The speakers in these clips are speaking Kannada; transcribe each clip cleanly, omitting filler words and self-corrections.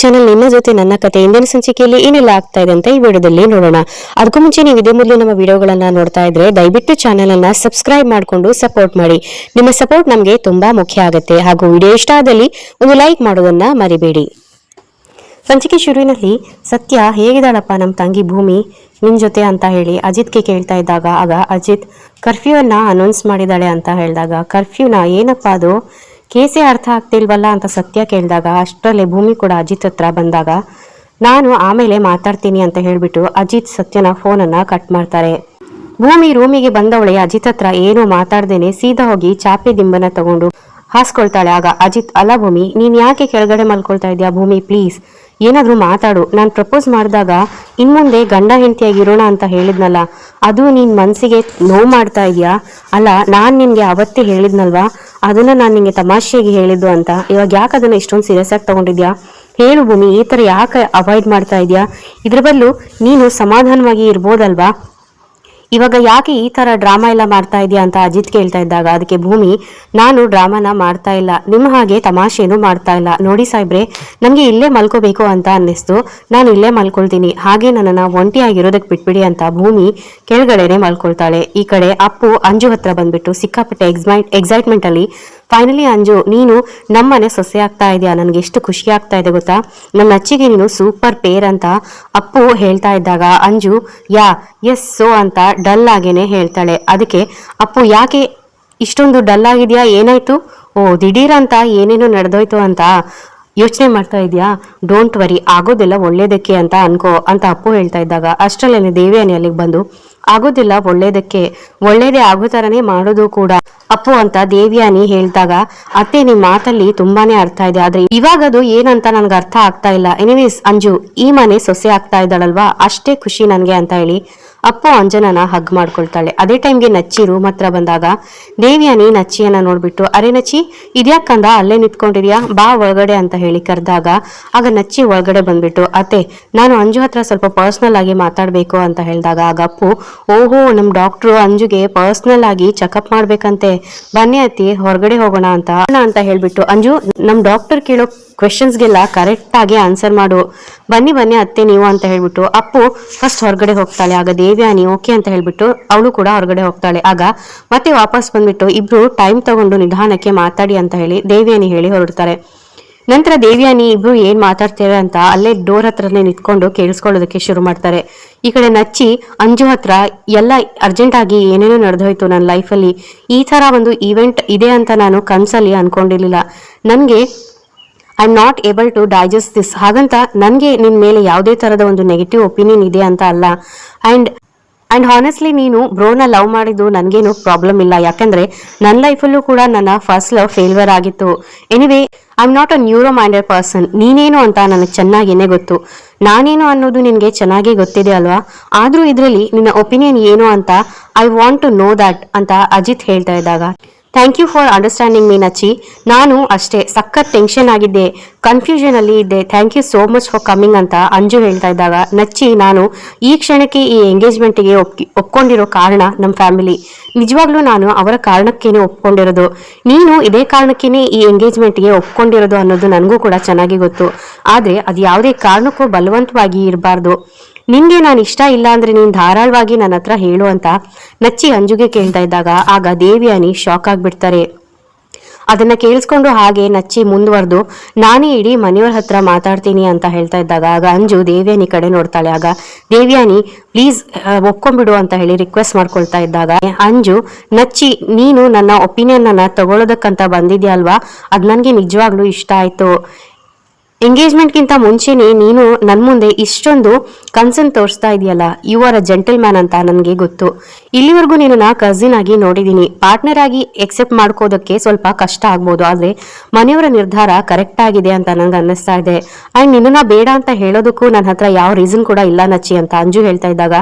ಚಾನೆಲ್ ನಿನ್ನ ಜೊತೆ ನನ್ನ ಕತೆ ಇಂದಿನ ಸಂಚಿಕೆಯಲ್ಲಿ ಏನೆಲ್ಲ ಆಗ್ತಾ ಇದೆ ಅಂತ ಈ ವಿಡಿಯೋದಲ್ಲಿ ನೋಡೋಣ. ಅದಕ್ಕೂ ಮುಂಚೆ ನೀವು ಇದೇ ಮೊದಲು ನಮ್ಮ ವಿಡಿಯೋಗಳನ್ನ ನೋಡ್ತಾ ಇದ್ರೆ ದಯವಿಟ್ಟು ಚಾನೆಲ್ ಅನ್ನ ಸಬ್ಸ್ಕ್ರೈಬ್ ಮಾಡಿಕೊಂಡು ಸಪೋರ್ಟ್ ಮಾಡಿ. ನಿಮ್ಮ ಸಪೋರ್ಟ್ ನಮಗೆ ತುಂಬಾ ಮುಖ್ಯ ಆಗುತ್ತೆ. ಹಾಗೂ ವಿಡಿಯೋ ಇಷ್ಟ ಆದಲ್ಲಿ ಒಂದು ಲೈಕ್ ಮಾಡೋದನ್ನ ಮರಿಬೇಡಿ. ಸಂಚಿಕೆ ಶುರುವಿನಲ್ಲಿ ಸತ್ಯ ಹೇಗಿದ್ದಾಳಪ್ಪ ನಮ್ಮ ತಂಗಿ ಭೂಮಿ ನಿನ್ ಜೊತೆ ಅಂತ ಹೇಳಿ ಅಜಿತ್ಗೆ ಕೇಳ್ತಾ ಇದ್ದಾಗ ಆಗ ಅಜಿತ್ ಕರ್ಫ್ಯೂನ್ನ ಅನೌನ್ಸ್ ಮಾಡಿದಾಳೆ ಅಂತ ಹೇಳಿದಾಗ ಕರ್ಫ್ಯೂನ ಏನಪ್ಪಾ ಅದು ಕೇಸೇ ಅರ್ಥ ಆಗ್ತಿಲ್ವಲ್ಲ ಅಂತ ಸತ್ಯ ಕೇಳಿದಾಗ ಅಷ್ಟರಲ್ಲೇ ಭೂಮಿ ಕೂಡ ಅಜಿತ್ ಹತ್ರ ಬಂದಾಗ ನಾನು ಆಮೇಲೆ ಮಾತಾಡ್ತೀನಿ ಅಂತ ಹೇಳ್ಬಿಟ್ಟು ಅಜಿತ್ ಸತ್ಯನ ಫೋನನ್ನ ಕಟ್ ಮಾಡ್ತಾರೆ. ಭೂಮಿ ರೂಮಿಗೆ ಬಂದವಳೆ ಅಜಿತ್ ಹತ್ರ ಏನು ಮಾತಾಡ್ದೇನೆ ಸೀದಾ ಹೋಗಿ ಚಾಪೆ ದಿಂಬನ ತಗೊಂಡು ಹಾಸ್ಕೊಳ್ತಾಳೆ. ಆಗ ಅಜಿತ್ ಅಲ್ಲ ಭೂಮಿ ನೀನ್ ಯಾಕೆ ಕೆಳಗಡೆ ಮಲ್ಕೊಳ್ತಾ ಇದ್ಯಾ ಭೂಮಿ ಪ್ಲೀಸ್ ಏನಾದ್ರೂ ಮಾತಾಡು. ನಾನು ಪ್ರಪೋಸ್ ಮಾಡಿದಾಗ ಇನ್ಮುಂದೆ ಗಂಡ ಹೆಂಡತಿಯಾಗಿರೋಣ ಅಂತ ಹೇಳಿದ್ನಲ್ಲ ಅದು ನಿನ್ ಮನ್ಸಿಗೆ ನೋವು ಮಾಡ್ತಾ ಇದೆಯಾ? ಅಲ್ಲ ನಾನ್ ನಿನ್ಗೆ ಅವತ್ತೇ ಹೇಳಿದ್ನಲ್ವಾ ಅದನ್ನ ನಾನು ನಿಂಗೆ ತಮಾಷೆಗೆ ಹೇಳಿದ್ದು ಅಂತ. ಇವಾಗ ಯಾಕೆ ಅದನ್ನ ಇಷ್ಟೊಂದು ಸೀರಿಯಸ್ ಆಗಿ ತಗೊಂಡಿದ್ಯಾ? ಹೇಳು ಭೂಮಿ ಈ ತರ ಯಾಕೆ ಅವಾಯ್ಡ್ ಮಾಡ್ತಾ ಇದೆಯಾ? ಇದ್ರ ಬದಲು ನೀನು ಸಮಾಧಾನವಾಗಿ ಇರ್ಬೋದಲ್ವಾ? ಇವಾಗ ಯಾಕೆ ಈ ತರ ಡ್ರಾಮಾ ಎಲ್ಲ ಮಾಡ್ತಾ ಇದೆಯಾ ಅಂತ ಅಜಿತ್ ಕೇಳ್ತಾ ಇದ್ದಾಗ ಅದಕ್ಕೆ ಭೂಮಿ ನಾನು ಡ್ರಾಮಾನ ಮಾಡ್ತಾ ಇಲ್ಲ, ನಿಮ್ಮ ಹಾಗೆ ತಮಾಷೆನೂ ಮಾಡ್ತಾ ಇಲ್ಲ. ನೋಡಿ ಸಾಹೇಬ್ರೆ ನಮ್ಗೆ ಇಲ್ಲೇ ಮಲ್ಕೋಬೇಕು ಅಂತ ಅನ್ನಿಸ್ತು, ನಾನು ಇಲ್ಲೇ ಮಲ್ಕೊಳ್ತೀನಿ, ಹಾಗೆ ನನ್ನನ್ನ ಒಂಟಿಯಾಗಿರೋದಕ್ಕೆ ಬಿಟ್ಬಿಡಿ ಅಂತ ಭೂಮಿ ಕೆಳಗಡೆನೆ ಮಲ್ಕೊಳ್ತಾಳೆ. ಈ ಕಡೆ ಅಪ್ಪು ಅಂಜು ಹತ್ರ ಬಂದ್ಬಿಟ್ಟು ಸಿಕ್ಕಾಪಟ್ಟೆ ಎಕ್ಸೈಟ್ಮೆಂಟ್ ಅಲ್ಲಿ ಫೈನಲಿ ಅಂಜು ನೀನು ನಮ್ಮನೆ ಸೊಸೆ ಆಗ್ತಾ ಇದೆಯಾ, ನನ್ಗೆ ಎಷ್ಟು ಖುಷಿ ಆಗ್ತಾ ಇದೆ ಗೊತ್ತಾ, ನನ್ನ ಅಚ್ಚಿಗೆ ನೀನು ಸೂಪರ್ ಪೇರ್ ಅಂತ ಅಪ್ಪು ಹೇಳ್ತಾ ಇದ್ದಾಗ ಅಂಜು ಯಾ ಎಸ್ ಸೋ ಅಂತ ಡಲ್ ಆಗೇನೆ ಹೇಳ್ತಾಳೆ. ಅದಕ್ಕೆ ಅಪ್ಪು ಯಾಕೆ ಇಷ್ಟೊಂದು ಡಲ್ ಆಗಿದ್ಯಾ, ಏನಾಯ್ತು? ಓ ದಿಢೀರ್ ಅಂತ ಏನೇನೋ ನಡೆದೋಯ್ತು ಅಂತ ಯೋಚನೆ ಮಾಡ್ತಾ ಇದೆಯಾ? ಡೋಂಟ್ ವರಿ ಆಗೋದಿಲ್ಲ ಒಳ್ಳೇದಕ್ಕೆ ಅಂತ ಅನ್ಕೋ ಅಂತ ಅಪ್ಪು ಹೇಳ್ತಾ ಇದ್ದಾಗ ಅಷ್ಟರಲ್ಲೇನೆ ದೇವಿಯಾನಿ ಅಲ್ಲಿಗೆ ಬಂದು ಆಗೋದಿಲ್ಲ ಒಳ್ಳೇದಕ್ಕೆ, ಒಳ್ಳೇದೇ ಆಗೋ ತರನೇ ಮಾಡೋದು ಕೂಡ ಅಪ್ಪು ಅಂತ ದೇವಿಯಾನಿ ಹೇಳ್ದಾಗ ಅತ್ತೆ ನಿಮ್ ಮಾತಲ್ಲಿ ತುಂಬಾನೇ ಅರ್ಥ ಇದೆ, ಆದ್ರೆ ಇವಾಗದು ಏನಂತ ನನ್ಗೆ ಅರ್ಥ ಆಗ್ತಾ ಇಲ್ಲ. ಎನಿವೇಸ್ ಅಂಜು ಈ ಮನೆ ಸೊಸೆ ಆಗ್ತಾ ಇದ್ದಾಳಲ್ವಾ ಅಷ್ಟೇ ಖುಷಿ ನನ್ಗೆ ಅಂತ ಹೇಳಿ ಅಪ್ಪು ಅಂಜನನ ಹಗ್ ಮಾಡ್ಕೊಳ್ತಾಳೆ. ಅದೇ ಟೈಮ್ಗೆ ನಚ್ಚಿ ರೂಮ್ ಹತ್ರ ಬಂದಾಗ ದೇವಿಯಾನಿ ನಚ್ಚಿಯನ್ನ ನೋಡ್ಬಿಟ್ಟು ಅರೆ ನಚ್ಚಿ ಇದ್ಯಾಕಂದ ಅಲ್ಲೇ ನಿಂತ್ಕೊಂಡಿದ್ಯಾ ಬಾ ಒಳಗಡೆ ಅಂತ ಹೇಳಿ ಕರೆದಾಗ ಆಗ ನಚ್ಚಿ ಒಳಗಡೆ ಬಂದ್ಬಿಟ್ಟು ಅತ್ತೆ ನಾನು ಅಂಜು ಹತ್ರ ಸ್ವಲ್ಪ ಪರ್ಸನಲ್ ಆಗಿ ಮಾತಾಡ್ಬೇಕು ಅಂತ ಹೇಳಿದಾಗ ಆಗ ಅಪ್ಪು ಓಹೋ ನಮ್ ಡಾಕ್ಟ್ರು ಅಂಜುಗೆ ಪರ್ಸನಲ್ ಆಗಿ ಚೆಕಪ್ ಮಾಡ್ಬೇಕಂತೆ, ಬನ್ನಿ ಅತ್ತಿ ಹೊರಗಡೆ ಹೋಗೋಣ ಅಂತ ಹೇಳ್ಬಿಟ್ಟು ಅಂಜು ನಮ್ ಡಾಕ್ಟರ್ ಕೇಳೋ ಕ್ವೆಶನ್ಸ್ಗೆಲ್ಲ ಕರೆಕ್ಟ್ ಆಗಿ ಆನ್ಸರ್ ಮಾಡು, ಬನ್ನಿ ಬನ್ನಿ ಅತ್ತೆ ನೀವು ಅಂತ ಹೇಳ್ಬಿಟ್ಟು ಅಪ್ಪು ಫಸ್ಟ್ ಹೊರಗಡೆ ಹೋಗ್ತಾಳೆ. ಆಗ ದೇವ್ಯಾನಿ ಓಕೆ ಅಂತ ಹೇಳ್ಬಿಟ್ಟು ಅವಳು ಕೂಡ ಹೊರಗಡೆ ಹೋಗ್ತಾಳೆ. ಆಗ ಮತ್ತೆ ವಾಪಸ್ ಬಂದ್ಬಿಟ್ಟು ಇಬ್ರು ಟೈಮ್ ತಗೊಂಡು ನಿಧಾನಕ್ಕೆ ಮಾತಾಡಿ ಅಂತ ಹೇಳಿ ದೇವ್ಯಾನಿ ಹೇಳಿ ಹೊರಡ್ತಾರೆ. ನಂತರ ದೇವ್ಯಾನಿ ಇಬ್ರು ಏನ್ ಮಾತಾಡ್ತೇವೆ ಅಂತ ಅಲ್ಲೇ ಡೋರ್ ಹತ್ರನೇ ನಿಂತ್ಕೊಂಡು ಕೇಳಿಸ್ಕೊಳ್ಳೋದಕ್ಕೆ ಶುರು ಮಾಡ್ತಾರೆ. ಈ ಕಡೆ ನಚ್ಚಿ ಅಂಜು ಹತ್ರ ಎಲ್ಲ ಅರ್ಜೆಂಟ್ ಆಗಿ ಏನೇನೋ ನಡೆದೋಯ್ತು ನನ್ನ ಲೈಫಲ್ಲಿ, ಈ ತರ ಒಂದು ಈವೆಂಟ್ ಇದೆ ಅಂತ ನಾನು ಕನ್ಸಲ್ಲಿ ಅನ್ಕೊಂಡಿರ್ಲಿಲ್ಲ, ನನ್ಗೆ I am not able to digest this. ಹಾಗಂತ ನನಗೆ ನಿನ್ ಮೇಲೆ ಯಾವುದೇ ತರದ ಒಂದು ನೆಗೆಟಿವ್ ಒಪಿನಿಯನ್ ಇದೆ ಅಂತ ಅಲ್ಲ. ಅಂಡ್ ಹಾನೆಸ್ಟ್ಲಿ ನೀನು ಬ್ರೋನ ಲವ್ ಮಾಡಿದ್ದು ನನ್ಗೇನು ಪ್ರಾಬ್ಲಮ್ ಇಲ್ಲ, ಯಾಕಂದ್ರೆ ನನ್ನ ಲೈಫಲ್ಲೂ ಕೂಡ ನನ್ನ ಫಸ್ಟ್ ಲವ್ ಫೇಲ್ಯೂರ್ ಆಗಿತ್ತು. Anyway I am not a neuro minded person, ನೀನೇನು ಅಂತ ನನಗೆ ಚೆನ್ನಾಗೇನೆ ಗೊತ್ತು, ನಾನೇನು ಅನ್ನೋದು ನಿನ್ಗೆ ಚೆನ್ನಾಗಿ ಗೊತ್ತಿದೆ ಅಲ್ವಾ, ಆದ್ರೂ ಇದ್ರಲ್ಲಿ ನಿನ್ನ ಒಪಿನಿಯನ್ ಏನು ಅಂತ I want to know that ಅಂತ ಅಜಿತ್ ಹೇಳ್ತಾ ಇದ್ದಾಗ thank you for understanding me Nachchi, ನಾನು ಅಷ್ಟೇ ಸಖತ್ ಟೆನ್ಷನ್ ಆಗಿದ್ದೆ, ಕನ್ಫ್ಯೂಷನ್ ಅಲ್ಲಿ ಇದ್ದೆ, thank you so much for coming ಅಂತ ಅಂಜು ಹೇಳ್ತಾ ಇದ್ದಾಗ ನಚ್ಚಿ ನಾನು ಈ ಕ್ಷಣಕ್ಕೆ ಈ ಎಂಗೇಜ್ಮೆಂಟ್ಗೆ ಒಪ್ಕೊಂಡಿರೋ ಕಾರಣ ನಮ್ಮ ಫ್ಯಾಮಿಲಿ, ನಿಜವಾಗ್ಲೂ ನಾನು ಅವರ ಕಾರಣಕ್ಕೇನೆ ಒಪ್ಕೊಂಡಿರೋದು, ನೀನು ಇದೇ ಕಾರಣಕ್ಕೇನೆ ಈ ಎಂಗೇಜ್ಮೆಂಟ್ಗೆ ಒಪ್ಕೊಂಡಿರೋದು ಅನ್ನೋದು ನನಗೂ ಕೂಡ ಚೆನ್ನಾಗಿ ಗೊತ್ತು, ಆದ್ರೆ ಅದು ಯಾವುದೇ ಕಾರಣಕ್ಕೂ ಬಲವಂತವಾಗಿ ಇರಬಾರ್ದು, ನಿನ್ಗೆ ನಾನು ಇಷ್ಟ ಇಲ್ಲ ಅಂದ್ರೆ ನೀನ್ ಧಾರಾಳವಾಗಿ ನನ್ನ ಹತ್ರ ಹೇಳು ಅಂತ ನಚ್ಚಿ ಅಂಜುಗೆ ಕೇಳ್ತಾ ಇದ್ದಾಗ ಆಗ ದೇವಿಯಾನಿ ಶಾಕ್ ಆಗ್ಬಿಡ್ತಾರೆ. ಅದನ್ನ ಕೇಳಿಸ್ಕೊಂಡು ಹಾಗೆ ನಚ್ಚಿ ಮುಂದುವರೆದು ನಾನೇ ಇಡೀ ಮನೆಯವ್ರ ಹತ್ರ ಮಾತಾಡ್ತೀನಿ ಅಂತ ಹೇಳ್ತಾ ಇದ್ದಾಗ ಆಗ ಅಂಜು ದೇವ್ಯಾನಿ ಕಡೆ ನೋಡ್ತಾಳೆ. ಆಗ ದೇವ್ಯಾನಿ ಪ್ಲೀಸ್ ಒಪ್ಕೊಂಡ್ಬಿಡು ಅಂತ ಹೇಳಿ ರಿಕ್ವೆಸ್ಟ್ ಮಾಡ್ಕೊಳ್ತಾ ಇದ್ದಾಗ ಅಂಜು ನಚ್ಚಿ ನೀನು ನನ್ನ ಒಪಿನಿಯನ್ ಅನ್ನ ತಗೊಳ್ಳೋದಕ್ಕಂತ ಬಂದಿದ್ಯಾ ಅಲ್ವಾ, ಅದ್ ನನ್ಗೆ ನಿಜವಾಗ್ಲೂ ಇಷ್ಟ ಆಯ್ತು, ಎಂಗೇಜ್ಮೆಂಟ್ಗಿಂತ ಮುಂಚೆನೆ ನೀನು ನನ್ ಮುಂದೆ ಇಷ್ಟೊಂದು ಕನ್ಸರ್ನ್ ತೋರಿಸ್ತಾ ಇದೆಯಲ್ಲ, you are a gentleman ಅಂತ ನನಗೆ ಗೊತ್ತು, ಇಲ್ಲಿವರೆಗೂ ನಿನ್ನ ಕಸಿನ್ ಆಗಿ ನೋಡಿದೀನಿ, ಪಾರ್ಟ್ನರ್ ಆಗಿ ಎಕ್ಸೆಪ್ಟ್ ಮಾಡ್ಕೋದಕ್ಕೆ ಸ್ವಲ್ಪ ಕಷ್ಟ ಆಗ್ಬೋದು, ಆದ್ರೆ ಮನೆಯವರ ನಿರ್ಧಾರ ಕರೆಕ್ಟ್ ಆಗಿದೆ ಅಂತ ನಂಗೆ ಅನ್ನಿಸ್ತಾ ಇದೆ, ಅಂಡ್ ನಿನ್ನ ಬೇಡ ಅಂತ ಹೇಳೋದಕ್ಕೂ ನನ್ನ ಹತ್ರ ಯಾವ ರೀಸನ್ ಕೂಡ ಇಲ್ಲ ನಚ್ಚಿ ಅಂತ ಅಂಜು ಹೇಳ್ತಾ ಇದ್ದಾಗ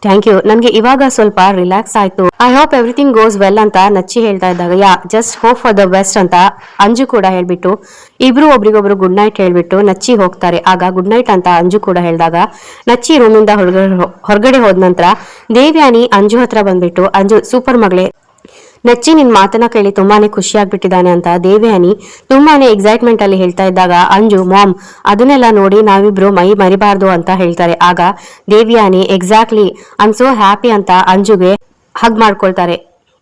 ಥ್ಯಾಂಕ್ ಯು, ನನ್ಗೆ ಇವಾಗ ಸ್ವಲ್ಪ ರಿಲ್ಯಾಕ್ಸ್ ಆಯ್ತು, I hope everything goes well ಅಂತ ನಚ್ಚಿ ಹೇಳ್ತಾ ಇದ್ದಾಗ yeah just hope for the best ಅಂತ ಅಂಜು ಕೂಡ ಹೇಳ್ಬಿಟ್ಟು ಇಬ್ರು ಒಬ್ರಿಗೊಬ್ರು ಗುಡ್ ನೈಟ್ ಹೇಳ್ಬಿಟ್ಟು ನಚ್ಚಿ ಹೋಗ್ತಾರೆ. ಆಗ ಗುಡ್ ನೈಟ್ ಅಂತ ಅಂಜು ಕೂಡ ಹೇಳಿದಾಗ ನಚ್ಚಿ ರೂಮಿಂದ ಹೊರಗಡೆ ಹೋದ ನಂತರ ದೇವ್ಯಾನಿ ಅಂಜು ಹತ್ರ ಬಂದ್ಬಿಟ್ಟು ಅಂಜು ಸೂಪರ್ ಮಗಳೇ ನಚ್ಚಿ ನಿನ್ ಮಾತನ್ನ ಕೇಳಿ ತುಂಬಾನೇ ಖುಷಿ ಆಗ್ಬಿಟ್ಟಿದ್ದಾನೆ ಅಂತ ದೇವಯಾನಿ ತುಂಬಾನೇ ಎಕ್ಸೈಟ್ಮೆಂಟ್ ಅಲ್ಲಿ ಹೇಳ್ತಾ ಇದ್ದಾಗ ಅಂಜು ಮಾಮ್ ಅದನ್ನೆಲ್ಲ ನೋಡಿ ನಾವಿಬ್ರು ಮೈ ಮರಿಬಾರ್ದು ಅಂತ ಹೇಳ್ತಾರೆ. ಆಗ Devayani exactly I am so happy ಅಂತ ಅಂಜುಗೆ ಹಗ್ ಮಾಡ್ಕೊಳ್ತಾರೆ.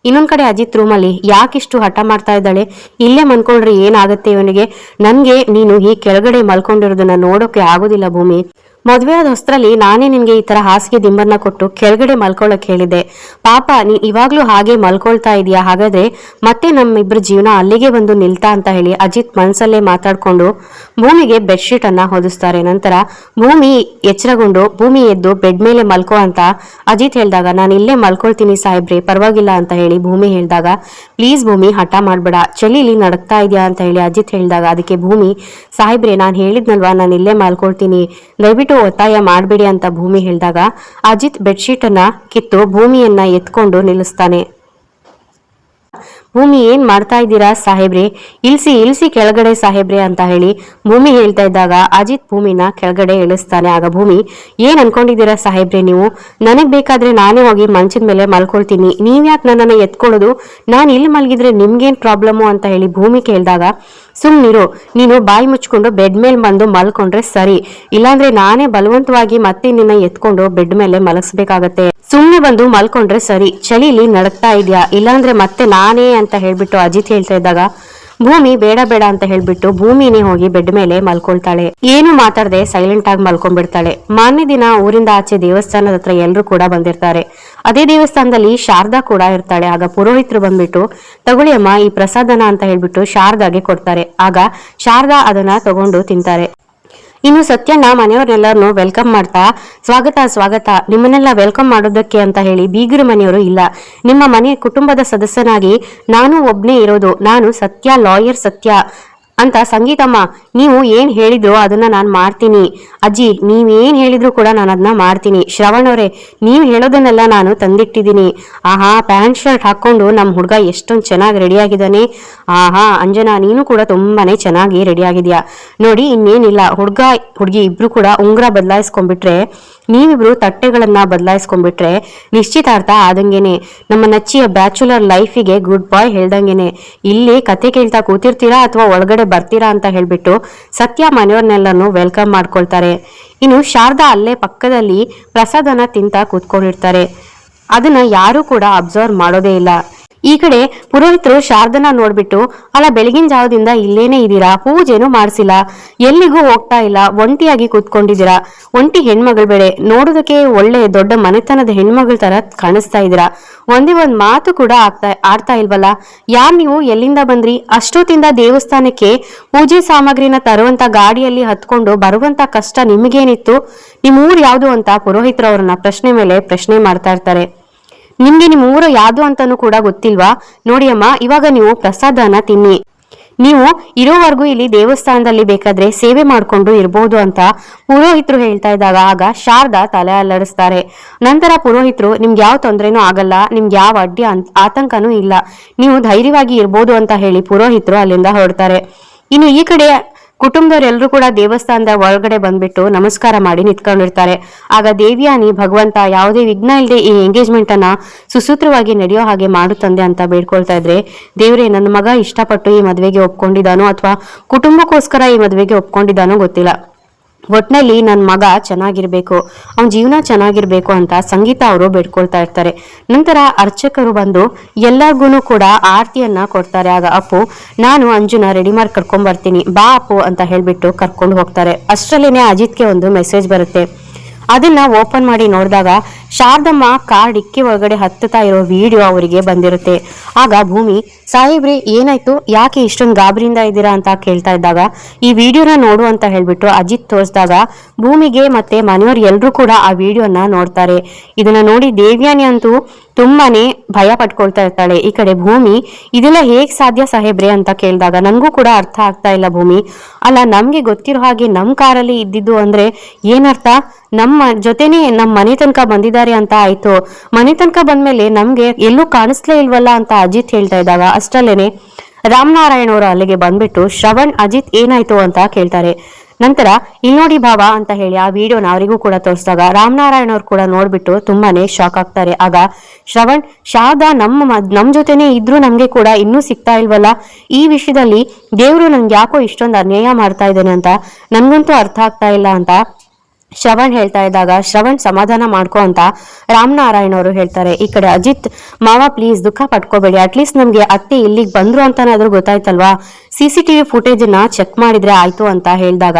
ಇನ್ನೊಂದ್ ಕಡೆ ಅಜಿತ್ ರೂಮಲ್ಲಿ ಯಾಕಿಷ್ಟು ಹಠ ಮಾಡ್ತಾ ಇದ್ದಾಳೆ, ಇಲ್ಲೇ ಮನ್ಕೊಂಡ್ರೆ ಏನಾಗತ್ತೆ ಇವನಿಗೆ, ನನ್ಗೆ ನೀನು ಈ ಕೆಳಗಡೆ ಮಲ್ಕೊಂಡಿರೋದನ್ನ ನೋಡೋಕೆ ಆಗೋದಿಲ್ಲ ಭೂಮಿ, ಮದ್ವೆ ಆದ ಹೊಸ್ತ್ರಲ್ಲಿ ನಾನೇ ನಿನ್ಗೆ ಈ ತರ ಹಾಸಿಗೆ ದಿಂಬನ್ನ ಕೊಟ್ಟು ಕೆಳಗಡೆ ಮಲ್ಕೊಳ್ಳಕ್ ಹೇಳಿದ್ದೆ, ಪಾಪ ನೀನ್ ಇವಾಗ್ಲೂ ಹಾಗೆ ಮಲ್ಕೊಳ್ತಾ ಇದೀಯಾ, ಹಾಗಾದ್ರೆ ಮತ್ತೆ ನಮ್ಮಿಬ್ರ ಜೀವನ ಅಲ್ಲಿಗೆ ಬಂದು ನಿಲ್ತಾ ಅಂತ ಹೇಳಿ ಅಜಿತ್ ಮನ್ಸಲ್ಲೇ ಮಾತಾಡ್ಕೊಂಡು ಭೂಮಿಗೆ ಬೆಡ್ಶೀಟ್ ಅನ್ನ ಹೊದಿಸ್ತಾರೆ. ನಂತರ ಭೂಮಿ ಎಚ್ಚರಗೊಂಡು ಭೂಮಿ ಎದ್ದು ಬೆಡ್ ಮೇಲೆ ಮಲ್ಕೋ ಅಂತ ಅಜಿತ್ ಹೇಳಿದಾಗ ನಾನು ಇಲ್ಲೇ ಮಲ್ಕೊಳ್ತೀನಿ ಸಾಹೇಬ್ರೆ ಪರವಾಗಿಲ್ಲ ಅಂತ ಹೇಳಿ ಭೂಮಿ ಹೇಳಿದಾಗ ಪ್ಲೀಸ್ ಭೂಮಿ ಹಠ ಮಾಡ್ಬೇಡ, ಚಳಿಲಿ ನಡಕ್ತಾ ಇದೆಯಾ ಅಂತ ಹೇಳಿ ಅಜಿತ್ ಹೇಳಿದಾಗ ಅದಕ್ಕೆ ಭೂಮಿ ಸಾಹೇಬ್ರೆ ನಾನು ಹೇಳಿದ್ನಲ್ವಾ ನಾನು ಇಲ್ಲೇ ಮಲ್ಕೊಳ್ತೀನಿ, ದಯವಿಟ್ಟು ಒತ್ತಾಯ ಮಾಡಬೇಡಿ ಅಂತ ಭೂಮಿ ಹೇಳಿದಾಗ ಅಜಿತ್ ಬೆಡ್ಶೀಟ್ ಅನ್ನ ಕಿತ್ತು ಭೂಮಿಯನ್ನ ಎತ್ಕೊಂಡು ನಿಲ್ಲಿಸ್ತಾನೆ. ಭೂಮಿ ಏನ್ ಮಾಡ್ತಾ ಇದ್ದೀರಾ ಸಾಹೇಬ್ರೆ, ಇಲ್ಸಿ ಇಲ್ಸಿ ಕೆಳಗಡೆ ಸಾಹೇಬ್ರೆ ಅಂತ ಹೇಳಿ ಭೂಮಿ ಹೇಳ್ತಾ ಇದ್ದಾಗ ಅಜಿತ್ ಭೂಮಿನ ಕೆಳಗಡೆ ಇಳಿಸ್ತಾನೆ. ಆಗ ಭೂಮಿ ಏನ್ ಅನ್ಕೊಂಡಿದ್ದೀರಾ ಸಾಹೇಬ್ರೆ, ನೀವು ನನಗ್ ಬೇಕಾದ್ರೆ ನಾನೇ ಹೋಗಿ ಮಂಚದ ಮೇಲೆ ಮಲ್ಕೊಳ್ತೀನಿ, ನೀವ್ಯಾಕೆ ನನ್ನನ್ನು ಎತ್ಕೊಳ್ಳೋದು, ನಾನು ಇಲ್ಲಿ ಮಲಗಿದ್ರೆ ನಿಮ್ಗೇನ್ ಪ್ರಾಬ್ಲಮ್ಮು ಅಂತ ಹೇಳಿ ಭೂಮಿ ಕೇಳಿದಾಗ ಸುಮ್ನಿರು, ನೀನು ಬಾಯಿ ಮುಚ್ಕೊಂಡು ಬೆಡ್ ಮೇಲೆ ಬಂದು ಮಲ್ಕೊಂಡ್ರೆ ಸರಿ, ಇಲ್ಲಾಂದ್ರೆ ನಾನೇ ಬಲವಂತವಾಗಿ ಮತ್ತೆ ನಿನ್ನ ಎತ್ಕೊಂಡು ಬೆಡ್ ಮೇಲೆ ಮಲಗಿಸ್ಬೇಕಾಗತ್ತೆ, ಸುಮ್ನೆ ಬಂದು ಮಲ್ಕೊಂಡ್ರೆ ಸರಿ, ಚಳಿಲಿ ನಡಕ್ತಾ ಇದೆಯಾ, ಇಲ್ಲಾಂದ್ರೆ ಮತ್ತೆ ನಾನೇ ಅಂತ ಹೇಳ್ಬಿಟ್ಟು ಅಜಿತ್ ಹೇಳ್ತಾ ಇದ್ದಾಗ ಭೂಮಿ ಬೇಡ ಬೇಡ ಅಂತ ಹೇಳ್ಬಿಟ್ಟು ಭೂಮಿನೇ ಹೋಗಿ ಬೆಡ್ ಮೇಲೆ ಮಲ್ಕೊಳ್ತಾಳೆ. ಏನು ಮಾತಾಡದೆ ಸೈಲೆಂಟ್ ಆಗಿ ಮಲ್ಕೊಂಡ್ಬಿಡ್ತಾಳೆ. ಮಾನ್ಯ ದಿನ ಊರಿಂದ ಆಚೆ ದೇವಸ್ಥಾನದ ಹತ್ರ ಎಲ್ಲರೂ ಕೂಡ ಬಂದಿರ್ತಾರೆ. ಅದೇ ದೇವಸ್ಥಾನದಲ್ಲಿ ಶಾರದಾ ಕೂಡ ಇರ್ತಾಳೆ. ಆಗ ಪುರೋಹಿತರು ಬಂದ್ಬಿಟ್ಟು ತಗೊಳ್ಳಿ ಅಮ್ಮ ಈ ಪ್ರಸಾದನ ಅಂತ ಹೇಳ್ಬಿಟ್ಟು ಶಾರದಾಗೆ ಕೊಡ್ತಾರೆ. ಆಗ ಶಾರದಾ ಅದನ್ನ ತಗೊಂಡು ತಿಂತಾರೆ. ಇನ್ನು ಸತ್ಯನ ಮನೆಯವ್ರನ್ನೆಲ್ಲರನ್ನು ವೆಲ್ಕಮ್ ಮಾಡ್ತಾ ಸ್ವಾಗತ ಸ್ವಾಗತ, ನಿಮ್ಮನ್ನೆಲ್ಲ ವೆಲ್ಕಮ್ ಮಾಡೋದಕ್ಕೆ ಅಂತ ಹೇಳಿ ಬೀಗರು ಮನೆಯವರು ಇಲ್ಲ, ನಿಮ್ಮ ಮನೆ ಕುಟುಂಬದ ಸದಸ್ಯನಾಗಿ ನಾನು ಒಬ್ನೇ ಇರೋದು, ನಾನು ಸತ್ಯ ಲಾಯರ್ ಸತ್ಯ ಅಂತ ಸಂಗೀತಮ್ಮ ನೀವು ಏನ್ ಹೇಳಿದ್ರು ಅದನ್ನ ನಾನು ಮಾಡ್ತೀನಿ, ಅಜ್ಜಿ ನೀವೇನ್ ಹೇಳಿದ್ರು ಕೂಡ ನಾನು ಅದನ್ನ ಮಾಡ್ತೀನಿ, ಶ್ರವಣ್ ಅವರೇ ನೀವ್ ಹೇಳೋದನ್ನೆಲ್ಲ ನಾನು ತಂದಿಟ್ಟಿದ್ದೀನಿ, ಆಹಾ ಪ್ಯಾಂಟ್ ಶರ್ಟ್ ಹಾಕೊಂಡು ನಮ್ ಹುಡ್ಗ ಎಷ್ಟೊಂದು ಚೆನ್ನಾಗಿ ರೆಡಿ ಆಗಿದ್ದಾನೆ, ಆಹಾ ಅಂಜನಾ ನೀನು ಕೂಡ ತುಂಬಾನೇ ಚೆನ್ನಾಗಿ ರೆಡಿ ಆಗಿದ್ಯಾ, ನೋಡಿ ಇನ್ನೇನಿಲ್ಲ ಹುಡ್ಗ ಹುಡ್ಗಿ ಇಬ್ರು ಕೂಡ ಉಂಗ್ರ ಬದಲಾಯಿಸ್ಕೊಂಡ್ಬಿಟ್ರೆ, ನೀವಿಬ್ರು ತಟ್ಟೆಗಳನ್ನ ಬದಲಾಯಿಸ್ಕೊಂಡ್ಬಿಟ್ರೆ ನಿಶ್ಚಿತಾರ್ಥ ಆದಂಗೆನೆ, ನಮ್ಮ ನಚ್ಚಿಯ ಬ್ಯಾಚುಲರ್ ಲೈಫಿಗೆ ಗುಡ್ ಬಾಯ್ ಹೇಳ್ದಂಗೆನೆ, ಇಲ್ಲಿ ಕತೆ ಕೇಳ್ತಾ ಕೂತಿರ್ತೀರಾ ಅಥವಾ ಒಳಗಡೆ ಬರ್ತೀರಾ ಅಂತ ಹೇಳ್ಬಿಟ್ಟು ಸತ್ಯ ಮನೆಯವ್ರನ್ನೆಲ್ಲನೂ ವೆಲ್ಕಮ್ ಮಾಡ್ಕೊಳ್ತಾರೆ. ಇನ್ನು ಶಾರದಾ ಅಲ್ಲೇ ಪಕ್ಕದಲ್ಲಿ ಪ್ರಸಾದನ ತಿಂತ ಕೂತ್ಕೊಂಡಿರ್ತಾರೆ. ಅದನ್ನ ಯಾರು ಕೂಡ ಅಬ್ಸರ್ವ್ ಮಾಡೋದೇ ಇಲ್ಲ. ಈ ಕಡೆ ಪುರೋಹಿತರು ಶಾರದನ ನೋಡ್ಬಿಟ್ಟು ಅಲ್ಲ ಬೆಳಗಿನ ಜಾವದಿಂದ ಇಲ್ಲೇನೆ ಇದೀರಾ, ಪೂಜೆನೂ ಮಾಡಿಸಿಲ್ಲ, ಎಲ್ಲಿಗೂ ಹೋಗ್ತಾ ಇಲ್ಲ, ಒಂಟಿಯಾಗಿ ಕೂತ್ಕೊಂಡಿದ್ದೀರಾ, ಒಂಟಿ ಹೆಣ್ಮಗಳು ಬೇರೆ, ನೋಡೋದಕ್ಕೆ ಒಳ್ಳೆ ದೊಡ್ಡ ಮನೆತನದ ಹೆಣ್ಮಗಳ ತರ ಕಾಣಿಸ್ತಾ ಇದ್ದೀರಾ, ಒಂದೇ ಒಂದ್ ಮಾತು ಕೂಡ ಆಡ್ತಾ ಇಲ್ವಲ್ಲ, ಯಾರ್ ನೀವು, ಎಲ್ಲಿಂದ ಬಂದ್ರಿ, ಅಷ್ಟೊತ್ತಿಂದ ದೇವಸ್ಥಾನಕ್ಕೆ ಪೂಜೆ ಸಾಮಗ್ರಿನ ತರುವಂತ ಗಾಡಿಯಲ್ಲಿ ಹತ್ಕೊಂಡು ಬರುವಂತ ಕಷ್ಟ ನಿಮಗೇನಿತ್ತು, ನಿಮ್ ಊರ್ ಯಾವ್ದು ಅಂತ ಪುರೋಹಿತರು ಅವ್ರನ್ನ ಪ್ರಶ್ನೆ ಮೇಲೆ ಪ್ರಶ್ನೆ ಮಾಡ್ತಾ ಇರ್ತಾರೆ. ನಿಮ್ಗೆ ನಿಮ್ ಊರು ಯಾವ್ದು ಅಂತಾನು ಕೂಡ ಗೊತ್ತಿಲ್ವಾ, ನೋಡಿ ಅಮ್ಮ ಇವಾಗ ನೀವು ಪ್ರಸಾದನ ತಿನ್ನಿ, ನೀವು ಇರೋವರೆಗೂ ಇಲ್ಲಿ ದೇವಸ್ಥಾನದಲ್ಲಿ ಬೇಕಾದ್ರೆ ಸೇವೆ ಮಾಡ್ಕೊಂಡು ಇರ್ಬೋದು ಅಂತ ಪುರೋಹಿತರು ಹೇಳ್ತಾ ಇದ್ದಾಗ ಆಗ ಶಾರದಾ ತಲೆ ಅಲ್ಲಾಡಿಸ್ತಾರೆ. ನಂತರ ಪುರೋಹಿತರು ನಿಮ್ಗೆ ಯಾವ ತೊಂದ್ರೆನೂ ಆಗಲ್ಲ, ನಿಮ್ಗೆ ಯಾವ ಅಡ್ಡಿ ಆತಂಕನೂ ಇಲ್ಲ, ನೀವು ಧೈರ್ಯವಾಗಿ ಇರ್ಬೋದು ಅಂತ ಹೇಳಿ ಪುರೋಹಿತರು ಅಲ್ಲಿಂದ ಹೊರಡ್ತಾರೆ. ಇನ್ನು ಈ ಕಡೆ ಕುಟುಂಬದವರೆಲ್ಲರೂ ಕೂಡ ದೇವಸ್ಥಾನದ ಒಳಗಡೆ ಬಂದ್ಬಿಟ್ಟು ನಮಸ್ಕಾರ ಮಾಡಿ ನಿಂತ್ಕೊಂಡಿರ್ತಾರೆ. ಆಗ ದೇವ್ಯಾನಿ ಭಗವಂತ ಯಾವುದೇ ವಿಘ್ನ ಇಲ್ಲದೆ ಈ ಎಂಗೇಜ್ಮೆಂಟ್ ಅನ್ನ ಸುಸೂತ್ರವಾಗಿ ನಡೆಯೋ ಹಾಗೆ ಮಾಡು ತಂದೆ ಅಂತ ಬೇಡ್ಕೊಳ್ತಾ ಇದ್ರೆ, ದೇವ್ರೆ ನನ್ನ ಮಗ ಇಷ್ಟಪಟ್ಟು ಈ ಮದ್ವೆಗೆ ಒಪ್ಕೊಂಡಿದ್ದಾನೋ ಅಥವಾ ಕುಟುಂಬಕ್ಕೋಸ್ಕರ ಈ ಮದ್ವೆಗೆ ಒಪ್ಕೊಂಡಿದ್ದಾನೋ ಗೊತ್ತಿಲ್ಲ, ಒಟ್ನಲ್ಲಿ ನನ್ನ ಮಗ ಚೆನ್ನಾಗಿರ್ಬೇಕು, ಅವನ ಜೀವನ ಚೆನ್ನಾಗಿರ್ಬೇಕು ಅಂತ ಸಂಗೀತ ಅವರು ಬೇಡ್ಕೊಳ್ತಾ ಇರ್ತಾರೆ. ನಂತರ ಅರ್ಚಕರು ಬಂದು ಎಲ್ಲರಿಗೂ ಕೂಡ ಆರತಿಯನ್ನ ಕೊಡ್ತಾರೆ. ಆಗ ಅಪ್ಪು ನಾನು ಅಂಜುನ ರೆಡಿ ಮಾಡಿ ಕರ್ಕೊಂಡ್ ಬರ್ತೀನಿ ಬಾ ಅಪ್ಪು ಅಂತ ಹೇಳ್ಬಿಟ್ಟು ಕರ್ಕೊಂಡು ಹೋಗ್ತಾರೆ. ಅಷ್ಟರಲ್ಲೇನೆ ಅಜಿತ್ಗೆ ಒಂದು ಮೆಸೇಜ್ ಬರುತ್ತೆ. ಅದನ್ನ ಓಪನ್ ಮಾಡಿ ನೋಡಿದಾಗ ಶಾರದಮ್ಮ ಕಾರ್ ಡಿಕ್ಕಿ ಒಳಗಡೆ ಹತ್ತುತ್ತಾ ಇರೋ ವಿಡಿಯೋ ಅವರಿಗೆ ಬಂದಿರುತ್ತೆ. ಆಗ ಭೂಮಿ ಸಾಹೇಬ್ರೆ ಏನಾಯ್ತು, ಯಾಕೆ ಇಷ್ಟೊಂದು ಗಾಬರಿಯಿಂದ ಇದ್ದೀರಾ ಅಂತ ಕೇಳ್ತಾ ಇದ್ದಾಗ ಈ ವಿಡಿಯೋನ ನೋಡು ಅಂತ ಹೇಳ್ಬಿಟ್ಟು ಅಜಿತ್ ತೋರಿಸಿದಾಗ ಭೂಮಿಗೆ ಮತ್ತೆ ಮನೆಯವ್ರು ಎಲ್ರು ಕೂಡ ಆ ವಿಡಿಯೋನ ನೋಡ್ತಾರೆ. ಇದನ್ನ ನೋಡಿ ದೇವ್ಯಾನಿ ಅಂತೂ ತುಂಬಾನೇ ಭಯ ಪಟ್ಕೊಳ್ತಾ ಇರ್ತಾಳೆ. ಈ ಕಡೆ ಭೂಮಿ ಇದೆಲ್ಲ ಹೇಗ್ ಸಾಧ್ಯ ಸಾಹೇಬ್ರೆ ಅಂತ ಕೇಳಿದಾಗ ನನ್ಗೂ ಕೂಡ ಅರ್ಥ ಆಗ್ತಾ ಇಲ್ಲ ಭೂಮಿ, ಅಲ್ಲ ನಮ್ಗೆ ಗೊತ್ತಿರೋ ಹಾಗೆ ನಮ್ ಕಾರಲ್ಲಿ ಇದ್ದಿದ್ದು ಅಂದ್ರೆ ಏನರ್ಥ, ನಮ್ಮ ಜೊತೆನೆ ನಮ್ ಮನೆ ತನಕ ಬಂದಿದ್ದಾರೆ ಅಂತ ಆಯ್ತು, ಮನೆ ತನಕ ಬಂದ್ಮೇಲೆ ನಮ್ಗೆ ಎಲ್ಲೂ ಕಾಣಿಸ್ಲೇ ಇಲ್ವಲ್ಲ ಅಂತ ಅಜಿತ್ ಹೇಳ್ತಾ ಇದ್ದಾಗ ಅಷ್ಟಲ್ಲೇನೆ ರಾಮನಾರಾಯಣ ಅವರು ಅಲ್ಲಿಗೆ ಬಂದ್ಬಿಟ್ಟು ಶ್ರವಣ್ ಅಜಿತ್ ಏನಾಯ್ತು ಅಂತ ಕೇಳ್ತಾರೆ. ನಂತರ ಇಲ್ಲಿ ನೋಡಿ ಭಾವ ಅಂತ ಹೇಳಿ ಆ ವಿಡಿಯೋನ ಅವರಿಗೂ ಕೂಡ ತೋರಿಸಿದಾಗ ರಾಮನಾರಾಯಣ ಅವ್ರು ಕೂಡ ನೋಡ್ಬಿಟ್ಟು ತುಂಬಾನೇ ಶಾಕ್ ಆಗ್ತಾರೆ. ಆಗ ಶ್ರವಣ್, ಶಾರದಾ ನಮ್ ಜೊತೆನೆ ಇದ್ರು ನಮ್ಗೆ ಕೂಡ ಇನ್ನೂ ಸಿಗ್ತಾ ಇಲ್ವಲ್ಲ, ಈ ವಿಷಯದಲ್ಲಿ ದೇವ್ರು ನನ್ಗೆ ಯಾಕೋ ಇಷ್ಟೊಂದು ಅನ್ಯಾಯ ಮಾಡ್ತಾ ಇದ್ದೇನೆ ಅಂತ ನನ್ಗಂತೂ ಅರ್ಥ ಆಗ್ತಾ ಇಲ್ಲ ಅಂತ ಶ್ರವಣ್ ಹೇಳ್ತಾ ಇದ್ದಾಗ, ಶ್ರವಣ್ ಸಮಾಧಾನ ಮಾಡ್ಕೊ ಅಂತ ರಾಮನಾರಾಯಣ ಅವರು ಹೇಳ್ತಾರೆ. ಈ ಕಡೆ ಅಜಿತ್, ಮಾವ ಪ್ಲೀಸ್ ದುಃಖ ಪಟ್ಕೋಬೇಡಿ, ಅಟ್ಲೀಸ್ಟ್ ನಮ್ಗೆ ಅತ್ತೆ ಇಲ್ಲಿಗೆ ಬಂದ್ರು ಅಂತಾನಾದ್ರೂ ಗೊತ್ತಾಯ್ತಲ್ವಾ, CCTV ಫುಟೇಜ್ ನ ಚೆಕ್ ಮಾಡಿದ್ರೆ ಆಯ್ತು ಅಂತ ಹೇಳಿದಾಗ,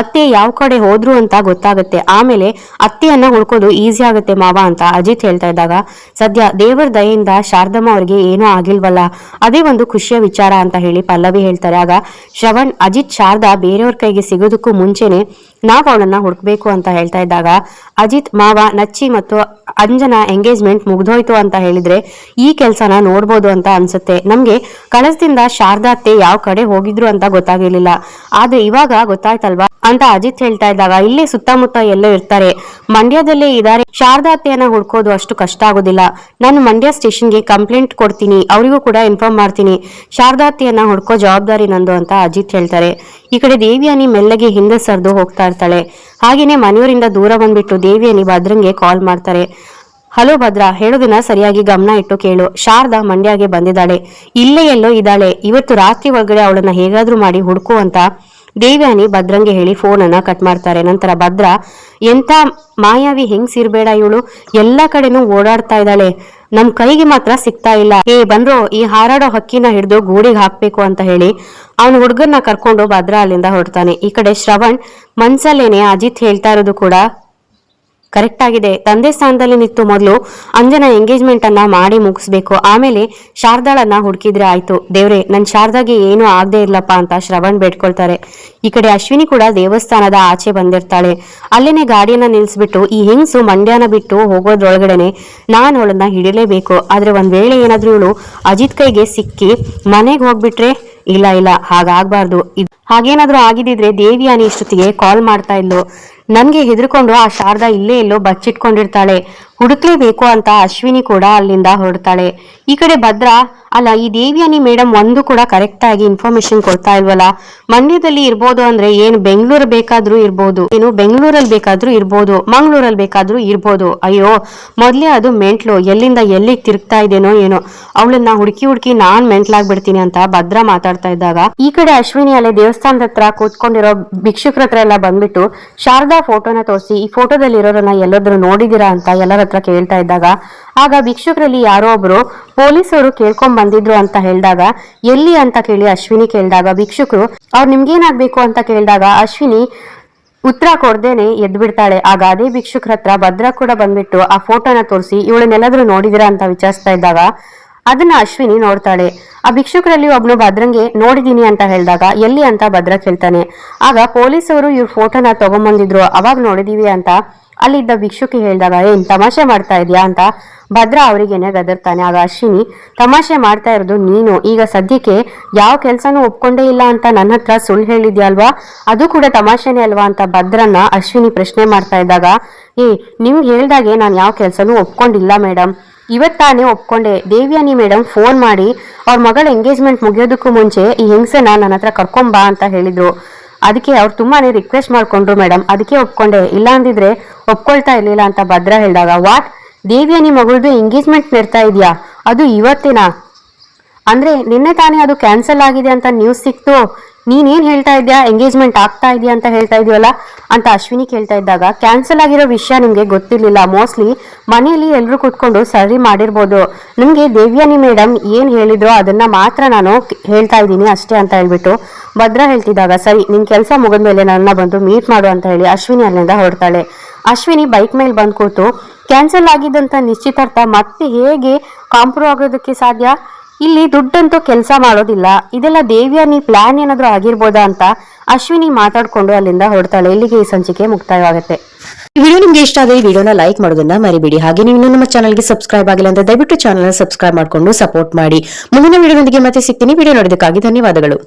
ಅತ್ತೆ ಯಾವ ಕಡೆ ಹೋದ್ರು ಅಂತ ಗೊತ್ತಾಗುತ್ತೆ, ಆಮೇಲೆ ಅತ್ತೆಯನ್ನ ಹುಡ್ಕೋದು ಈಸಿ ಆಗುತ್ತೆ ಮಾವ ಅಂತ ಅಜಿತ್ ಹೇಳ್ತಾ ಇದ್ದಾಗ, ಸದ್ಯ ದೇವರ ದಯೆಯಿಂದ ಶಾರದಮ್ಮ ಅವ್ರಿಗೆ ಏನೂ ಆಗಿಲ್ವಲ್ಲ, ಅದೇ ಒಂದು ಖುಷಿಯ ವಿಚಾರ ಅಂತ ಹೇಳಿ ಪಲ್ಲವಿ ಹೇಳ್ತಾರೆ. ಆಗ ಶ್ರವಣ್, ಅಜಿತ್ ಶಾರದಾ ಬೇರೆಯವ್ರ ಕೈಗೆ ಸಿಗೋದಕ್ಕೂ ಮುಂಚೆನೆ ನಾವು ಅವಳನ್ನ ಹುಡುಕ್ಬೇಕು ಅಂತ ಹೇಳ್ತಾ ಇದ್ದಾಗ, ಅಜಿತ್, ಮಾವ ನಚ್ಚಿ ಮತ್ತು ಅಂಜನಾ ಎಂಗೇಜ್ಮೆಂಟ್ ಮುಗ್ದೋಯ್ತು ಅಂತ ಹೇಳಿದ್ರೆ ಈ ಕೆಲ್ಸನ ನೋಡ್ಬೋದು ಅಂತ ಅನ್ಸುತ್ತೆ, ನಮ್ಗೆ ಕಳಸದಿಂದ ಶಾರದಾ ಅತ್ತೆ ಯಾವ ಕಡೆ ಹೋಗಿದ್ರು ಅಂತ ಗೊತ್ತಾಗಿರ್ಲಿಲ್ಲ, ಆದ್ರೆ ಇವಾಗ ಗೊತ್ತಾಯ್ತಲ್ವಾ ಅಂತ ಅಜಿತ್ ಹೇಳ್ತಾ ಇದ್ದಾಗ, ಇಲ್ಲಿ ಸುತ್ತಮುತ್ತ ಎಲ್ಲೋ ಇರ್ತಾರೆ, ಮಂಡ್ಯದಲ್ಲೇ ಇದಾರೆ, ಶಾರದಾ ಅತ್ತೆಯನ್ನ ಹುಡ್ಕೋದು ಅಷ್ಟು ಕಷ್ಟ ಆಗೋದಿಲ್ಲ, ನಾನು ಮಂಡ್ಯ ಸ್ಟೇಷನ್ಗೆ ಕಂಪ್ಲೇಂಟ್ ಕೊಡ್ತೀನಿ, ಅವರಿಗೂ ಕೂಡ ಇನ್ಫಾರ್ಮ್ ಮಾಡ್ತೀನಿ, ಶಾರದಾ ಅತ್ತೆಯನ್ನ ಹುಡ್ಕೋ ಜವಾಬ್ದಾರಿ ನಂದು ಅಂತ ಅಜಿತ್ ಹೇಳ್ತಾರೆ. ಈ ಕಡೆ ದೇವಿಯಾನಿ ಮೆಲ್ಲಗೆ ಹಿಂದೆ ಸರ್ದು ಹೋಗ್ತಾ ಇರ್ತಾಳೆ. ಹಾಗೇನೆ ಮನೆಯವರಿಂದ ದೂರ ಬಂದ್ಬಿಟ್ಟು ದೇವಿಯಾನಿ ಭದ್ರಂಗೆ ಕಾಲ್ ಮಾಡ್ತಾರೆ. ಹಲೋ ಭದ್ರ, ಹೇಳೋದನ್ನ ಸರಿಯಾಗಿ ಗಮನ ಇಟ್ಟು ಕೇಳು, ಶಾರದಾ ಮಂಡ್ಯಗೆ ಬಂದಿದ್ದಾಳೆ, ಇಲ್ಲೇ ಎಲ್ಲೋ ಇದ್ದಾಳೆ, ಇವತ್ತು ರಾತ್ರಿ ಒಳಗಡೆ ಅವಳನ್ನ ಹೇಗಾದ್ರೂ ಮಾಡಿ ಹುಡುಕು ಅಂತ ದೇವ್ಯಾನಿ ಭದ್ರಂಗೆ ಹೇಳಿ ಫೋನ್ ಅನ್ನ ಕಟ್ ಮಾಡ್ತಾರೆ. ನಂತರ ಭದ್ರ, ಎಂತ ಮಾಯಾವಿ ಹೆಂಗ್ಸಿರ್ಬೇಡ ಇವಳು, ಎಲ್ಲಾ ಕಡೆನೂ ಓಡಾಡ್ತಾ ಇದ್ದಾಳೆ, ನಮ್ ಕೈಗೆ ಮಾತ್ರ ಸಿಗ್ತಾ ಇಲ್ಲ, ಬಂದ್ರು ಈ ಹಾರಾಡೋ ಹಕ್ಕಿನ ಹಿಡಿದು ಗೂಡಿಗೆ ಹಾಕ್ಬೇಕು ಅಂತ ಹೇಳಿ ಅವನ ಹುಡುಗನ್ನ ಕರ್ಕೊಂಡು ಭದ್ರ ಅಲ್ಲಿಂದ ಹೊರಡ್ತಾನೆ. ಈ ಕಡೆ ಶ್ರವಣ್ ಮನ್ಸಲ್ಲೇನೆ ಅಜಿತ್ ಹೇಳ್ತಾ ಇರೋದು ಕೂಡ ಕರೆಕ್ಟ್ ಆಗಿದೆ, ತಂದೆ ಸ್ಥಾನದಲ್ಲಿ ನಿಂತು ಮೊದಲು ಅಂಜನಾ ಎಂಗೇಜ್ಮೆಂಟ್ ಅನ್ನ ಮಾಡಿ ಮುಗಿಸ್ಬೇಕು, ಆಮೇಲೆ ಶಾರದಾಳನ್ನ ಹುಡುಕಿದ್ರೆ ಆಯ್ತು, ದೇವ್ರೆ ನನ್ ಶಾರದಾಗೆ ಏನು ಆಗದೆ ಇರ್ಲಪ್ಪ ಅಂತ ಶ್ರವಣ್ ಬೇಡ್ಕೊಳ್ತಾರೆ. ಈ ಕಡೆ ಅಶ್ವಿನಿ ಕೂಡ ದೇವಸ್ಥಾನದ ಆಚೆ ಬಂದಿರ್ತಾಳೆ. ಅಲ್ಲೇನೆ ಗಾಡಿಯನ್ನ ನಿಲ್ಸ್ಬಿಟ್ಟು, ಈ ಹೆಂಗ್ಸು ಮಂಡ್ಯನ ಬಿಟ್ಟು ಹೋಗೋದ್ರೊಳಗಡೆನೆ ನಾನು ಅವಳನ್ನ ಹಿಡಿಲೇಬೇಕು, ಆದ್ರೆ ಒಂದ್ ವೇಳೆ ಏನಾದ್ರೂ ಇವಳು ಅಜಿತ್ ಕೈಗೆ ಸಿಕ್ಕಿ ಮನೆಗೆ ಹೋಗ್ಬಿಟ್ರೆ, ಇಲ್ಲ ಹಾಗಾಗ್ಬಾರ್ದು, ಹಾಗೇನಾದ್ರೂ ಆಗಿದ್ರೆ ದೇವಿಯಾನಿ ಇಷ್ಟೊತ್ತಿಗೆ ಕಾಲ್ ಮಾಡ್ತಾ ಇದ್ಲು, ನನ್ಗೆ ಹೆದರ್ಕೊಂಡು ಆ ಶಾರದಾ ಇಲ್ಲೇ ಎಲ್ಲೋ ಬಚ್ಚಿಟ್ಕೊಂಡಿರ್ತಾಳೆ, ಹುಡುಕ್ಲೇಬೇಕು ಅಂತ ಅಶ್ವಿನಿ ಕೂಡ ಅಲ್ಲಿಂದ ಹೊರಡ್ತಾಳೆ. ಈ ಕಡೆ ಭದ್ರ, ಅಲ್ಲ ಈ ದೇವಿಯಾನಿ ಮೇಡಮ್ ಒಂದು ಕೂಡ ಕರೆಕ್ಟ್ ಆಗಿ ಇನ್ಫಾರ್ಮೇಶನ್ ಕೊಡ್ತಾ ಇಲ್ವಲ್ಲ, ಮಂಡ್ಯದಲ್ಲಿ ಇರ್ಬೋದು ಅಂದ್ರೆ ಏನು ಬೆಂಗಳೂರು ಬೇಕಾದ್ರೂ ಇರ್ಬೋದು, ಏನು ಬೆಂಗಳೂರಲ್ಲಿ ಬೇಕಾದ್ರೂ ಇರ್ಬೋದು, ಮಂಗಳೂರಲ್ಲಿ ಬೇಕಾದ್ರೂ ಇರ್ಬೋದು, ಅಯ್ಯೋ ಮೊದ್ಲೇ ಅದು ಮೆಂಟ್ಲು, ಎಲ್ಲಿಂದ ಎಲ್ಲಿಗೆ ತಿರುಗ್ತಾ ಇದೇನೋ ಏನೋ, ಅವಳನ್ನ ಹುಡುಕಿ ನಾನ್ ಮೆಂಟ್ಲಾಗ್ಬಿಡ್ತೀನಿ ಅಂತ ಭದ್ರ ಮಾತಾಡ್ತಾ ಇದ್ದಾಗ, ಈ ಕಡೆ ಅಶ್ವಿನಿ ಅಲ್ಲೇ ದೇವಸ್ಥಾನದ ಹತ್ರ ಕೂತ್ಕೊಂಡಿರೋ ಭಿಕ್ಷುಕ್ರ ಹತ್ರ ಎಲ್ಲ ಬಂದ್ಬಿಟ್ಟು ಶಾರದಾ ಫೋಟೋನ ತೋರಿಸಿ, ಈ ಫೋಟೋದಲ್ಲಿ ಇರೋರನ್ನ ಎಲ್ಲಾದ್ರೂ ನೋಡಿದಿರಾ ಅಂತ ಎಲ್ಲರ ಹತ್ರ ಕೇಳ್ತಾ ಇದ್ದಾಗ, ಆಗ ಭಿಕ್ಷುಕರಲ್ಲಿ ಯಾರೋ ಒಬ್ರು ಪೊಲೀಸರು ಕೇಳ್ಕೊಂಡ್ ಬಂದಿದ್ರು ಅಂತ ಹೇಳಿದಾಗ, ಎಲ್ಲಿ ಅಂತ ಕೇಳಿ ಅಶ್ವಿನಿ ಕೇಳಿದಾಗ, ಭಿಕ್ಷುಕರು ಅವ್ರು ನಿಮ್ಗೇನಾಗ್ಬೇಕು ಅಂತ ಕೇಳಿದಾಗ ಅಶ್ವಿನಿ ಉತ್ತರ ಕೊಡ್ದೇನೆ ಎದ್ ಬಿಡ್ತಾಳೆ. ಆಗ ಅದೇ ಭಿಕ್ಷುಕ್ರ ಹತ್ರ ಭದ್ರ ಕೂಡ ಬಂದ್ಬಿಟ್ಟು ಆ ಫೋಟೋನ ತೋರಿಸಿ ಇವಳನ್ನೆಲ್ಲಾದ್ರೂ ನೋಡಿದಿರಾ ಅಂತ ವಿಚಾರಿಸ್ತಾ ಇದ್ದಾಗ, ಅದನ್ನ ಅಶ್ವಿನಿ ನೋಡ್ತಾಳೆ. ಆ ಭಿಕ್ಷುಕರಲ್ಲಿ ಒಬ್ನು ಭದ್ರಂಗೆ ನೋಡಿದೀನಿ ಅಂತ ಹೇಳಿದಾಗ, ಎಲ್ಲಿ ಅಂತ ಭದ್ರ ಕೇಳ್ತಾನೆ. ಆಗ ಪೊಲೀಸರು ಇವ್ರ ಫೋಟೋನ ತಗೊಂಬಂದಿದ್ರು, ಅವಾಗ ನೋಡಿದೀವಿ ಅಂತ ಅಲ್ಲಿದ್ದ ಭಿಕ್ಷುಕಿ ಹೇಳಿದಾಗ, ಏನ್ ತಮಾಷೆ ಮಾಡ್ತಾ ಇದ್ಯಾ ಅಂತ ಭದ್ರ ಅವರಿಗೇನೆ ಗದರ್ತಾನೆ. ಆಗ ಅಶ್ವಿನಿ, ತಮಾಷೆ ಮಾಡ್ತಾ ಇರೋದು ನೀನು, ಈಗ ಸದ್ಯಕ್ಕೆ ಯಾವ ಕೆಲ್ಸನೂ ಒಪ್ಕೊಂಡೇ ಇಲ್ಲ ಅಂತ ನನ್ನ ಹತ್ರ ಸುಳ್ಳು ಹೇಳಿದ್ಯಲ್ವಾ, ಅದು ಕೂಡ ತಮಾಷೆನೇ ಅಲ್ವಾ ಅಂತ ಭದ್ರನ್ನ ಅಶ್ವಿನಿ ಪ್ರಶ್ನೆ ಮಾಡ್ತಾ ಇದ್ದಾಗ, ನಿಮ್ಗೆ ಹೇಳ್ದಾಗೆ ನಾನು ಯಾವ ಕೆಲ್ಸನೂ ಒಪ್ಕೊಂಡಿಲ್ಲ ಮೇಡಮ್, ಇವತ್ತಾನೇ ಒಪ್ಕೊಂಡೆ, ದೇವ್ಯಾನಿ ಮೇಡಮ್ ಫೋನ್ ಮಾಡಿ ಅವ್ರ ಮಗಳ ಎಂಗೇಜ್ಮೆಂಟ್ ಮುಗಿಯೋದಕ್ಕೂ ಮುಂಚೆ ಈ ಹೆಂಗಸನ್ನ ನನ್ನ ಹತ್ರ ಕರ್ಕೊಂಬಾ ಅಂತ ಹೇಳಿದ್ರು, ಅದಕ್ಕೆ ಅವ್ರು ತುಂಬಾನೇ ರಿಕ್ವೆಸ್ಟ್ ಮಾಡ್ಕೊಂಡ್ರು ಮೇಡಮ್, ಅದಕ್ಕೆ ಒಪ್ಕೊಂಡೆ, ಇಲ್ಲ ಅಂದಿದ್ರೆ ಒಪ್ಕೊಳ್ತಾ ಇರ್ಲಿಲ್ಲ ಅಂತ ಭದ್ರ ಹೇಳಿದಾಗ, ವಾಟ್, ದೇವ್ಯಾನಿ ಮಗಳದು ಎಂಗೇಜ್ಮೆಂಟ್ ನೆಡ್ತಾ ಇದೆಯಾ, ಅದು ಇವತ್ತೇನಾ, ಅಂದ್ರೆ ನಿನ್ನೆ ತಾನೇ ಅದು ಕ್ಯಾನ್ಸಲ್ ಆಗಿದೆ ಅಂತ ನ್ಯೂಸ್ ಸಿಕ್ತು, ನೀನೇನ್ ಹೇಳ್ತಾ ಇದ್ಯಾ, ಎಂಗೇಜ್ಮೆಂಟ್ ಆಗ್ತಾ ಇದೆಯಾ ಅಂತ ಹೇಳ್ತಾ ಇದೆಯಲ್ಲ ಅಂತ ಅಶ್ವಿನಿ ಕೇಳ್ತಾ ಇದ್ದಾಗ, ಕ್ಯಾನ್ಸಲ್ ಆಗಿರೋ ವಿಷಯ ನಿಮ್ಗೆ ಗೊತ್ತಿರ್ಲಿಲ್ಲ, ಮೋಸ್ಟ್ಲಿ ಮನೆಯಲ್ಲಿ ಎಲ್ರು ಕೂತ್ಕೊಂಡು ಸರಿ ಮಾಡಿರ್ಬೋದು, ನಿಮ್ಗೆ ದೇವ್ಯಾನಿ ಮೇಡಮ್ ಏನ್ ಹೇಳಿದ್ರೋ ಅದನ್ನ ಮಾತ್ರ ನಾನು ಹೇಳ್ತಾ ಇದ್ದೀನಿ ಅಷ್ಟೇ ಅಂತ ಹೇಳ್ಬಿಟ್ಟು ಭದ್ರ ಹೇಳ್ತಿದ್ದಾಗ, ಸರಿ ನಿನ್ ಕೆಲಸ ಮುಗಿದ್ಮೇಲೆ ನನ್ನ ಬಂದು ಮೀಟ್ ಮಾಡು ಅಂತ ಹೇಳಿ ಅಶ್ವಿನಿ ಅಲ್ಲಿಂದ ಹೊರಡ್ತಾಳೆ. ಅಶ್ವಿನಿ ಬೈಕ್ ಮೇಲೆ ಬಂದ್ ಕೂತು, ಕ್ಯಾನ್ಸಲ್ ಆಗಿದ್ದಂತ ನಿಶ್ಚಿತಾರ್ಥ ಮತ್ತೆ ಹೇಗೆ ಕಾಂಪ್ರೂವ್ ಆಗೋದಕ್ಕೆ ಸಾಧ್ಯ, ಇಲ್ಲಿ ದುಡ್ಡಂತೂ ಕೆಲಸ ಮಾಡೋದಿಲ್ಲ, ಇದೆಲ್ಲ ದೇವ್ಯಾನಿ ಪ್ಲಾನ್ ಏನಾದ್ರೂ ಆಗಿರ್ಬೋದಾ ಅಂತ ಅಶ್ವಿನಿ ಮಾತಾಡ್ಕೊಂಡು ಅಲ್ಲಿಂದ ಹೊರಡ್ತಾಳೆ. ಇಲ್ಲಿಗೆ ಈ ಸಂಚಿಕೆ ಮುಕ್ತಾಯವಾಗುತ್ತೆ. ಈ ವಿಡಿಯೋ ನಿಮ್ಗೆ ಇಷ್ಟ ಆದರೆ ಈ ವಿಡಿಯೋನ ಲೈಕ್ ಮಾಡೋದನ್ನ ಮರಿಬೇಡಿ. ಹಾಗೆ ನೀವು ನಮ್ಮ ಚಾನಲ್ಗೆ ಸಬ್ಸ್ಕ್ರೈಬ್ ಆಗಿಲ್ಲ ಅಂದ್ರೆ ದಯವಿಟ್ಟು ಚಾನಲ್ ಸಬ್ಸ್ಕ್ರೈಬ್ ಮಾಡ್ಕೊಂಡು ಸಪೋರ್ಟ್ ಮಾಡಿ. ಮುಂದಿನ ವಿಡಿಯೋದೊಂದಿಗೆ ಮತ್ತೆ ಸಿಗ್ತೀನಿ. ವಿಡಿಯೋ ನೋಡೋದಕ್ಕಾಗಿ ಧನ್ಯವಾದಗಳು.